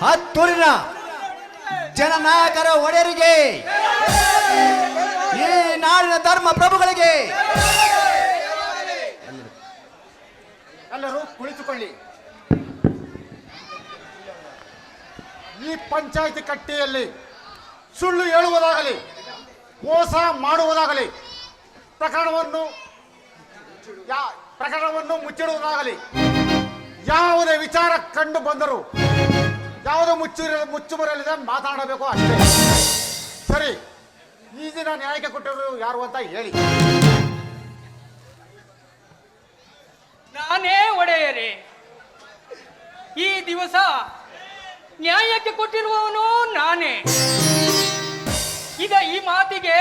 ಹತ್ತೂರಿನ ಜನನಾಯಕರ ಒಡೆಯರಿಗೆ, ಈ ನಾಡಿನ ಧರ್ಮ ಪ್ರಭುಗಳಿಗೆ ಎಲ್ಲರೂ ಕುಳಿತುಕೊಳ್ಳಿ. ಈ ಪಂಚಾಯಿತಿ ಕಟ್ಟೆಯಲ್ಲಿ ಸುಳ್ಳು ಹೇಳುವುದಾಗಲಿ, ಮೋಸ ಮಾಡುವುದಾಗಲಿ, ಪ್ರಕರಣವನ್ನು ಮುಚ್ಚಿಡುವುದಾಗಲಿ, ಯಾವುದೇ ವಿಚಾರ ಕಂಡು ಬಂದರೂ ಯಾವುದೋ ಮುಚ್ಚುಮರೆಯಲ್ಲಿದೆ ಮಾತನಾಡಬೇಕು ಅಷ್ಟೇ. ಸರಿ, ಈ ದಿನ ನ್ಯಾಯಕ್ಕೆ ಕೊಟ್ಟವರು ಯಾರು ಅಂತ ಹೇಳಿ. ನಾನೇ ಒಡೆಯರೇ. ಈ ದಿವಸ ನ್ಯಾಯಕ್ಕೆ ಕೊಟ್ಟಿರುವವನು ನಾನೇ. ಈ ಮಾತಿಗೆ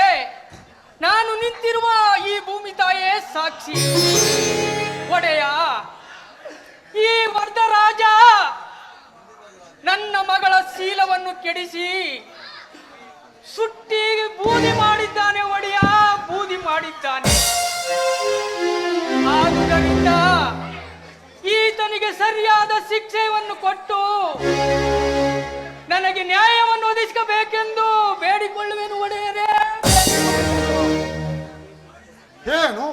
ನಾನು ನಿಂತಿರುವ ಈ ಭೂಮಿ ತಾಯೇ ಸಾಕ್ಷಿ. ಒಡೆಯ, ಈ ವರ್ಧರಾಜ ನನ್ನ ಮಗಳ ಶೀಲವನ್ನು ಕೆಡಿಸಿ ಸುಟ್ಟಿ ಬೂದಿ ಮಾಡಿದ್ದಾನೆ. ಒಡೆಯ, ಬೂದಿ ಮಾಡಿದ್ದಾನೆ. ಆದುದರಿಂದ ಈತನಿಗೆ ಸರಿಯಾದ ಶಿಕ್ಷೆಯನ್ನು ಕೊಟ್ಟು ನನಗೆ ನ್ಯಾಯವನ್ನು ಒದಗಿಸಬೇಕೆಂದು ಬೇಡಿಕೊಳ್ಳುವೆನು ಒಡೆಯರೇ. ಏನು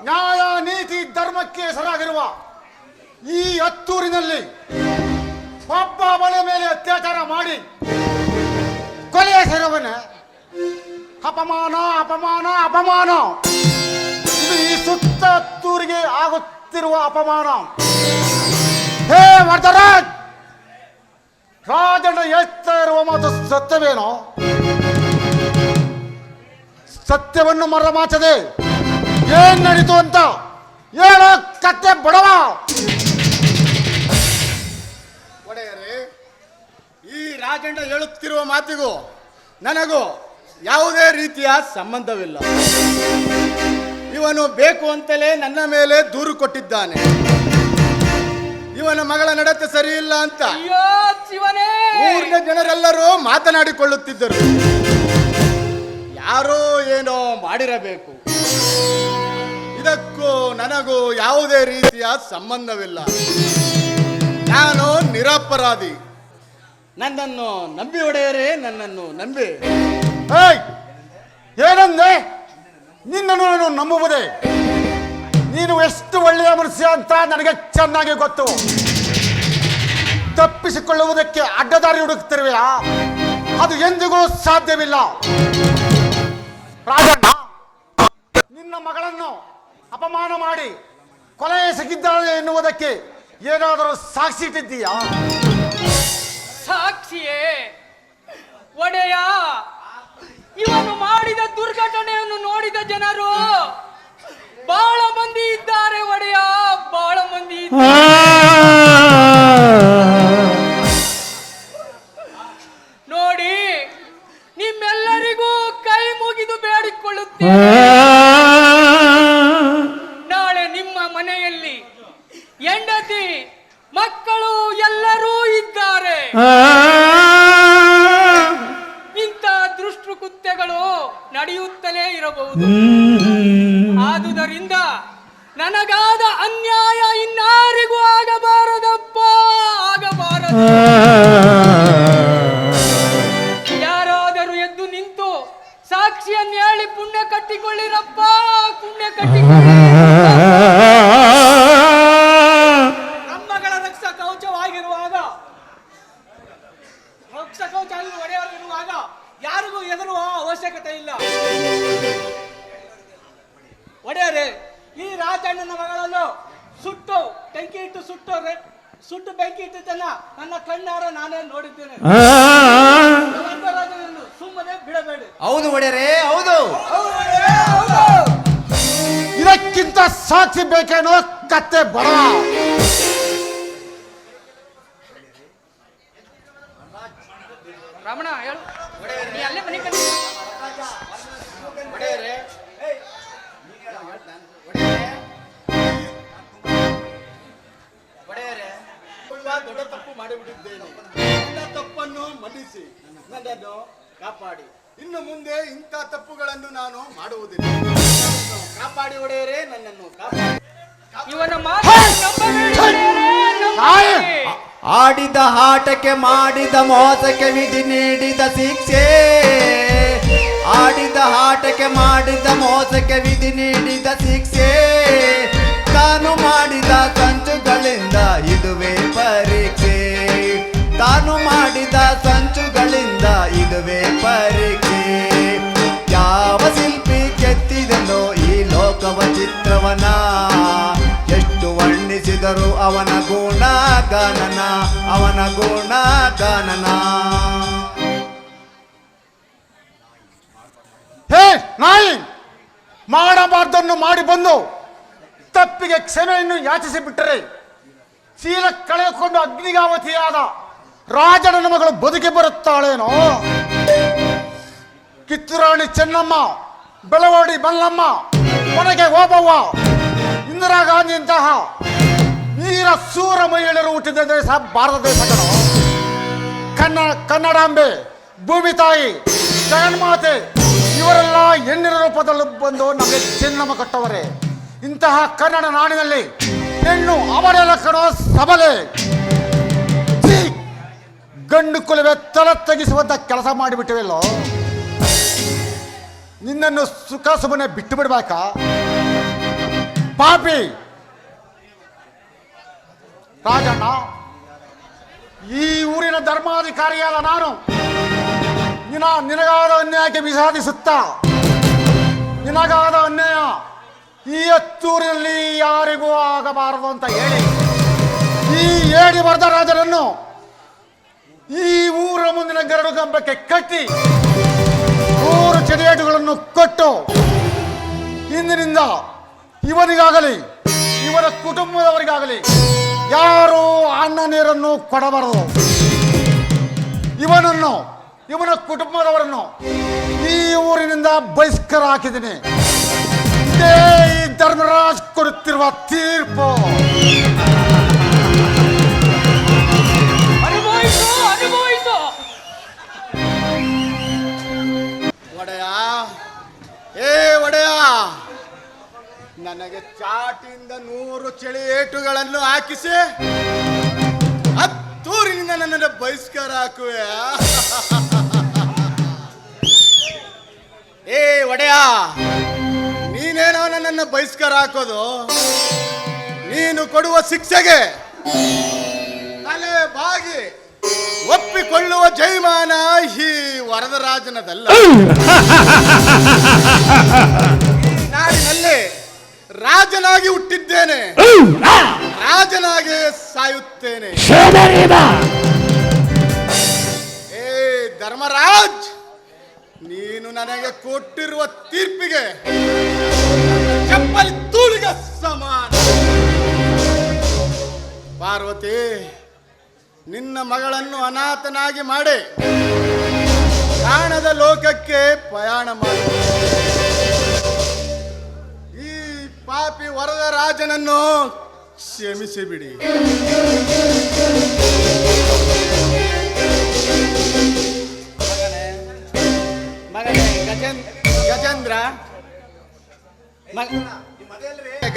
ನ್ಯಾಯ ನೀತಿ ಧರ್ಮಕ್ಕೆ ಹೆಸರಾಗಿರುವ ಈ ಹತ್ತೂರಿನಲ್ಲಿ ಒಬ್ಬ ಮನೆ ಮೇಲೆ ಅತ್ಯಾಚಾರ ಮಾಡಿ ಕೊಲೆಯ ಸೇರವನೇ? ಅಪಮಾನ, ಅಪಮಾನ, ಅಪಮಾನ. ಇದು ಈ ಸುತ್ತ ಹತ್ತೂರಿಗೆ ಆಗುತ್ತಿರುವ ಅಪಮಾನ. ಹೇ ವರ್ಧರಾಜ್, ರಾಜಣ್ಣ ಹೇಳ್ತಾ ಇರುವ ಮಾತು ಸತ್ಯವೇನೋ? ಸತ್ಯವನ್ನು ಮರೆಮಾಚದೆ ಏನ್ ನಡೀತು ಅಂತ ಹೇಳೋ ಕತ್ತೆ ಬಡವ. ಒಡೆಯರೇ, ಈ ರಾಜಣ್ಣ ಹೇಳುತ್ತಿರುವ ಮಾತಿಗೂ ನನಗೂ ಯಾವುದೇ ರೀತಿಯ ಸಂಬಂಧವಿಲ್ಲ. ಇವನು ಬೇಕು ಅಂತಲೇ ನನ್ನ ಮೇಲೆ ದೂರು ಕೊಟ್ಟಿದ್ದಾನೆ. ಇವನ ಮಗಳ ನಡತೆ ಸರಿ ಇಲ್ಲ ಅಂತ ಊರಿನ ಜನರೆಲ್ಲರೂ ಮಾತನಾಡಿಕೊಳ್ಳುತ್ತಿದ್ದರು. ಯಾರೋ ಏನೋ ಮಾಡಿರಬೇಕು. ಇದಕ್ಕೂ ನನಗೂ ಯಾವುದೇ ರೀತಿಯ ಸಂಬಂಧವಿಲ್ಲ. ನಾನು ನಿರಪರಾಧಿ. ನನ್ನನ್ನು ನಂಬಿ ಒಡೆಯರೇ, ನನ್ನನ್ನು ನಂಬಿ. ಏನಂದೆ? ನಿನ್ನನ್ನು ನಾನು ನಂಬುವುದೇ? ನೀನು ಎಷ್ಟು ಒಳ್ಳೆಯ ಮನುಷ್ಯ ಅಂತ ನನಗೆ ಚೆನ್ನಾಗಿ ಗೊತ್ತು. ತಪ್ಪಿಸಿಕೊಳ್ಳುವುದಕ್ಕೆ ಅಡ್ಡದಾರಿ ಹುಡುಕ್ತಿರುವೆಯಾ? ಅದು ಎಂದಿಗೂ ಸಾಧ್ಯವಿಲ್ಲ. ರಾಜಣ್ಣ ನಿನ್ನ ಮಗಳನ್ನು ಅಪಮಾನ ಮಾಡಿ ಕೊಲೆ ಎಸಗಿದ್ದಾಳೆ ಎನ್ನುವುದಕ್ಕೆ ಏನಾದರೂ ಸಾಕ್ಷಿ ಇಟ್ಟಿದ್ದೀಯಾ? ಸಾಕ್ಷಿಯೇ ಒಡೆಯ. ಇವನು ಮಾಡಿದ ದುರ್ಘಟನೆಯನ್ನು ನೋಡಿದ ಜನರು ಬಹಳ ಮಂದಿ ಇದ್ದಾರೆ ಒಡೆಯ, ಬಹಳ ಮಂದಿ ನೋಡಿ. ನಿಮ್ಮೆಲ್ಲರಿಗೂ ಕೈ ಮುಗಿದು ಬೇಡಿಕೊಳ್ಳುತ್ತೇನೆ. ನಾಳೆ ನಿಮ್ಮ ಮನೆಯಲ್ಲಿ ಹೆಂಡತಿ ಮಕ್ಕಳು ಎಲ್ಲರೂ ಇದ್ದಾರೆ. ಇಂಥ ದುಷ್ಟಕೃತ್ಯಗಳು ನಡೆಯುತ್ತಲೇ ಇರಬಹುದು. ಆದುದರಿಂದ ನನಗಾದ ಅನ್ಯಾಯ ಇನ್ನಾರಿಗೂ ಆಗಬಾರದಪ್ಪ, ಆಗಬಾರದು. ಯಾರಾದರೂ ಎದ್ದು ನಿಂತು ಸಾಕ್ಷಿಯನ್ನು ಹೇಳಿ ಪುಣ್ಯ ಕಟ್ಟಿಕೊಳ್ಳಿರಪ್ಪ, ಪುಣ್ಯ ಕಟ್ಟಿಕೊಳ್ಳಿ. ನಮ್ಮಗಳ ರಕ್ಷಾ ಕವಚವಾಗಿರುವಾಗ, ರಕ್ಷಾ ಕವಚ ಒಡೆಯವಾಗಿರುವಾಗ ಯಾರಿಗೂ ಹೆದರುವ ಅವಶ್ಯಕತೆ ಇಲ್ಲ. ಒಡೆಯರೇ, ಈ ರಾಜಣ್ಣನ ಮಗಳನ್ನು ಸುಟ್ಟು ಬೆಂಕಿ ಇಟ್ಟು ಸುಟ್ಟು ಬೆಂಕಿ ಇಟ್ಟಿದ್ದನ್ನ ನನ್ನ ಕಣ್ಣಾರ ನಾನೇ ನೋಡಿದ್ದೇನೆ. ಸುಮ್ಮನೆ ಬಿಡಬೇಡಿ. ಹೌದು ಒಡೆಯರೇ, ಹೌದು. ಇದಕ್ಕಿಂತ ಸಾಕ್ಷಿ ಬೇಕೇನೋ ಕತ್ತೆ ಬಡ. ರಮಣ ಹೇಳು, ನೀ ಅಲ್ಲೇ ಮನೆ ಕಟ್ಟಿ. ಒಡೆಯರೇ, ತುಂಬಾ ದೊಡ್ಡ ತಪ್ಪು ಮಾಡಿಬಿಟ್ಟಿದ್ದೇನೆ. ನನ್ನ ತಪ್ಪನ್ನು ಮನ್ನಿಸಿ ನನ್ನನ್ನು ಕಾಪಾಡಿ. ಇನ್ನು ಮುಂದೆ ಇಂಥ ತಪ್ಪುಗಳನ್ನು ನಾನು ಮಾಡುವುದಿಲ್ಲ. ನನ್ನನ್ನು ಕಾಪಾಡಿ ಒಡೆಯರೇ, ನನ್ನನ್ನು ಕಾಪಾಡಿ. ಇವನ ಮಾತು ನಂಬಬೇಡಿ ಒಡೆಯರೇ, ನಂಬಬೇಡಿ. ಆಡಿದ ಆಟಕ್ಕೆ ಮಾಡಿದ ಮೋಸಕ್ಕೆ ವಿಧಿ ನೀಡಿದ ಶಿಕ್ಷೆ. ಆಡಿದ ಆಟಕ್ಕೆ ಮಾಡಿದ ಮೋಸಕ್ಕೆ ವಿಧಿ ನೀಡಿದ ಶಿಕ್ಷೆ. ತಾನು ಮಾಡಿದ ಸಂಚುಗಳಿಂದ ಇದುವೇ ಪರೀಕ್ಷೆ. ತಾನು ಮಾಡಿದ ಸಂಚುಗಳಿಂದ ಇದುವೇ ಪರೀಕ್ಷೆ. ಯಾವ ಶಿಲ್ಪಿ ಕೆತ್ತಿದನೋ ಈ ಲೋಕವ ಚಿತ್ರವನ, ಎಷ್ಟು ವರ್ಣಿಸಿದರು ಅವನ ಗುಣ ಗಾನನ, ಅವನ ಗುಣ ಗಾನನ. ಹೇ ನಾಯಿ, ಮಾಡಬಾರ್ದನ್ನು ಮಾಡಿ ಬಂದು ತಪ್ಪಿಗೆ ಕ್ಷಮೆಯನ್ನು ಯಾಚಿಸಿ ಬಿಟ್ಟರೆ ಶೀಲ ಕಳೆದುಕೊಂಡು ಅಗ್ನಿಗಾವತಿಯಾದ ರಾಜನ ಮಗಳು ಬದುಕಿ ಬರುತ್ತಾಳೇನೋ? ಕಿತ್ತೂರಾಣಿ ಚೆನ್ನಮ್ಮ, ಬೆಳವಾಡಿ ಮಲ್ಲಮ್ಮ, ಕೊನೆಗೆ ಓಬವ್ವ, ಇಂದಿರಾ ಗಾಂಧಿಯಂತಹ ವೀರ ಸೂರ ಮಹಿಳೆಯರು ಹುಟ್ಟಿದ ದೇಶ ಭಾರತ ದೇಶ ಕಣೋ. ಕನ್ನಡಾಂಬೆ, ಭೂಮಿ ತಾಯಿ, ಜಗನ್ಮಾತೆ ಇವರೆಲ್ಲ ಹೆಣ್ಣಿನ ರೂಪದಲ್ಲಿ ಬಂದು ನಮಗೆ ಚೆನ್ನಮ್ಮ ಕಟ್ಟವರೇ. ಇಂತಹ ಕನ್ನಡ ನಾಡಿನಲ್ಲಿ ಹೆಣ್ಣು ಅವಳೆಲ್ಲ ಕಣೋ ಸಬಲೆ. ಛೀ! ಗಂಡು ಕುಲವೇ ತಲೆ ತೆಗಿಸುವಂತ ಕೆಲಸ ಮಾಡಿಬಿಟ್ಟಿವೆಲ್ಲೋ. ನಿನ್ನನ್ನು ಸುಖ ಸುಮ್ಮನೆ ಬಿಟ್ಟು ಬಿಡ್ಬೇಕಾ ಪಾಪಿ? ರಾಜಣ್ಣ, ಈ ಊರಿನ ಧರ್ಮಾಧಿಕಾರಿಯಾದ ನಾನು ನಿನಗಾದ ಅನ್ಯಾಯಕ್ಕೆ ವಿಷಾದಿಸುತ್ತಾ, ನಿನಗಾದ ಅನ್ಯಾಯ ಈ ಹತ್ತೂರಿನಲ್ಲಿ ಯಾರಿಗೂ ಆಗಬಾರದು ಅಂತ ಹೇಳಿ ಈ ಏಡಿ ವರ್ಧ ರಾಜರನ್ನು ಈ ಊರ ಮುಂದಿನ ಗರಡು ಕಂಬಕ್ಕೆ ಕಟ್ಟಿ 3 ಚಡಿಯೇಟುಗಳನ್ನು ಕೊಟ್ಟು ಇಂದಿನಿಂದ ಇವನಿಗಾಗಲಿ ಇವರ ಕುಟುಂಬದವರಿಗಾಗಲಿ ಯಾರೂ ಅನ್ನ ನೀರನ್ನು ಕೊಡಬಾರದು. ಇವನ ಕುಟುಂಬದವರನ್ನು ಈ ಊರಿನಿಂದ ಬಹಿಷ್ಕಾರ ಹಾಕಿದ್ದೀನಿ. ಇದೇ ಈ ಧರ್ಮರಾಜ್ ಕೊಡುತ್ತಿರುವ ತೀರ್ಪು. ಅನುಭವಿಸು ಅನುಭವಿಸು. ಒಡೆಯ, ಏ ಒಡೆಯ, ನನಗೆ ಚಾಟಿಯಿಂದ 100 ಚಳಿ ಏಟುಗಳನ್ನು ಹಾಕಿಸಿ ಹತ್ತೂರಿನಿಂದ ನನ್ನನ್ನು ಬಹಿಷ್ಕಾರ ಹಾಕುವೆ. ಏ ಒಡೆಯ, ನೀನೇನೋ ನನ್ನನ್ನು ಬಹಿಷ್ಕಾರ ಹಾಕೋದು, ನೀನು ಕೊಡುವ ಶಿಕ್ಷೆಗೆ ತಲೆ ಬಾಗಿ ಒಪ್ಪಿಕೊಳ್ಳುವ ಜೈಮಾನ ಈ ವರದರಾಜನದಲ್ಲ. ನಾಡಿನಲ್ಲಿ ರಾಜನಾಗಿ ಹುಟ್ಟಿದ್ದೇನೆ, ರಾಜನಾಗಿ ಸಾಯುತ್ತೇನೆ. ಏ ಧರ್ಮರಾಜ್, ನೀನು ನನಗೆ ಕೊಟ್ಟಿರುವ ತೀರ್ಪಿಗೆ ಚಪ್ಪಲಿ ತೂಳಿಗೆ ಸಮಾನ. ಪಾರ್ವತಿ, ನಿನ್ನ ಮಗಳನ್ನು ಅನಾಥನಾಗಿ ಮಾಡಿ ಕಾಣದ ಲೋಕಕ್ಕೆ ಪ್ರಯಾಣ ಮಾಡಿ ಈ ಪಾಪಿ ವರದ ರಾಜನನ್ನು ಕ್ಷಮಿಸಿ ಬಿಡಿ.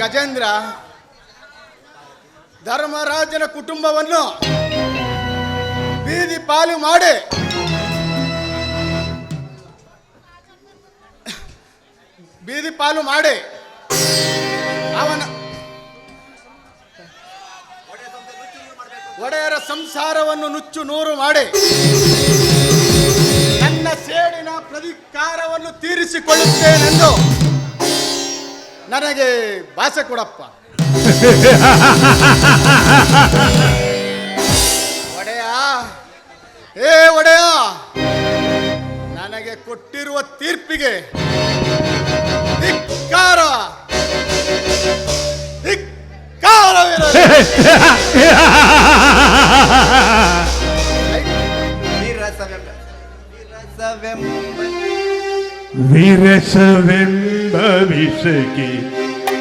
ಗಜೇಂದ್ರ, ಧರ್ಮರಾಜನ ಕುಟುಂಬವನ್ನು ಬೀದಿ ಪಾಲು ಮಾಡಿ ಅವನ ಒಡೆಯರ ಸಂಸಾರವನ್ನು ನುಚ್ಚು ನೂರು ಮಾಡಿ ನನ್ನ ಸೇಡಿನ ಪ್ರತೀಕಾರವನ್ನು ತೀರಿಸಿಕೊಳ್ಳುತ್ತೇನೆಂದು ನನಗೆ ಭಾಷೆ ಕೊಡಪ್ಪ. ಒಡೆಯ, ಏ ಒಡೆಯ, ನನಗೆ ಕೊಟ್ಟಿರುವ ತೀರ್ಪಿಗೆ ಧಿಕ್ಕಾರ, ಧಿಕ್ಕಾರವಿರಲಿ. ವಿರಸವೆಂಬ ವಿಷಕ್ಕೆ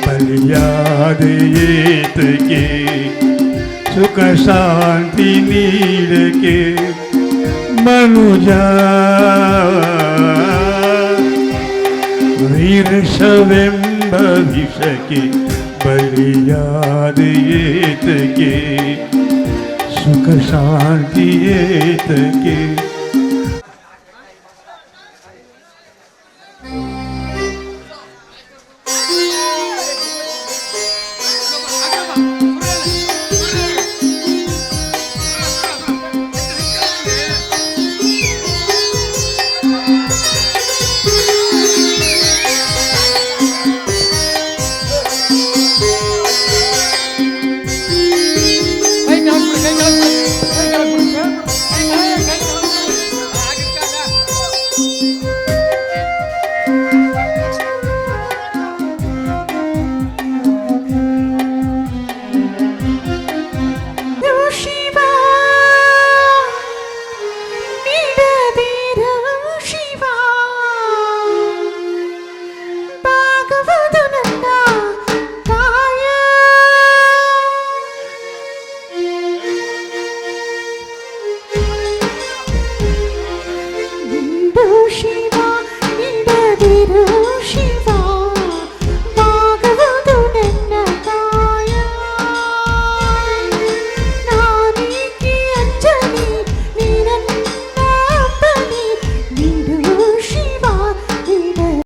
ಬಲಿಯಾದೆ ಏತಕ್ಕೆ, ಸುಖ ಶಾಂತಿ ನೀಡಕ್ಕೆ ಮನುಜ. ವಿರಸವೆಂಬ ವಿಷಕ್ಕೆ ಬಲಿಯಾದೆ ಏತಕ್ಕೆ, ಸುಖ ಶಾಂತಿಯೇತಕ್ಕೆ ಶಿವ ನೀಡದಿರು